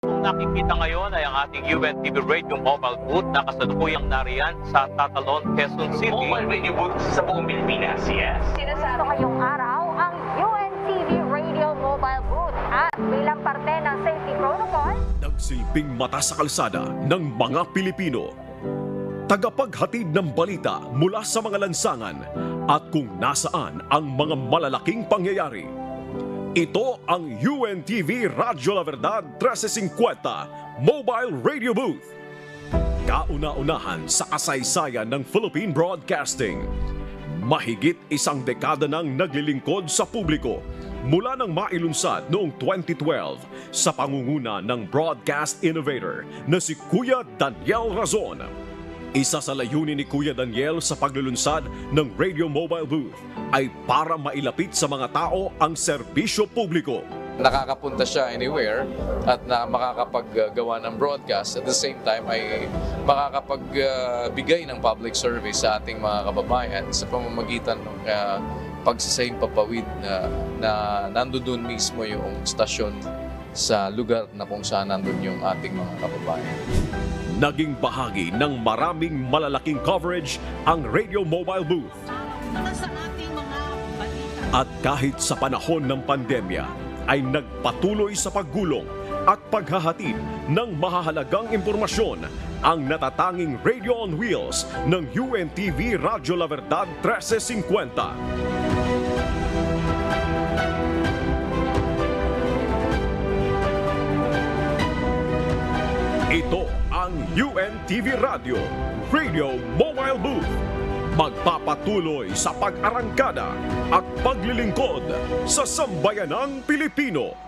Kung nakikita ngayon ay ang ating UNTV Radio Mobile Booth na kasalukuyang nariyan sa Tatalon, Quezon City. Mobile radio booth sa buong Pilipinas, yes. Sinasaro ngayong araw ang UNTV Radio Mobile Booth at bilang parte ng safety protocol, Nagsilbing mata sa kalsada ng mga Pilipino. Tagapaghatid ng balita mula sa mga lansangan at kung nasaan ang mga malalaking pangyayari. Ito ang UNTV Radyo La Verdad 1350 Mobile Radio Booth. Kauna-unahan sa kasaysayan ng Philippine Broadcasting. Mahigit isang dekada nang naglilingkod sa publiko mula nang mailunsad noong 2012 sa pangunguna ng broadcast innovator na si Kuya Daniel Razon. Isa sa layunin ni Kuya Daniel sa paglulunsad ng Radio Mobile Booth ay para mailapit sa mga tao ang serbisyo publiko. Nakakapunta siya anywhere at na makakapaggawa ng broadcast. At the same time ay makakapagbigay ng public service sa ating mga kababayan sa pamamagitan ng pagsasayang papawid na nandun mismo yung stasyon sa lugar na kung saan nandun yung ating mga kababayan. Naging bahagi ng maraming malalaking coverage ang Radio Mobile Booth. At kahit sa panahon ng pandemya ay nagpatuloy sa paggulong at paghahatid ng mahahalagang impormasyon ang natatanging Radio on Wheels ng UNTV Radyo La Verdad 1350. Ito ang UNTV Radio, Radio Mobile Booth. Magpapatuloy sa pag-arangkada at paglilingkod sa sambayanang Pilipino.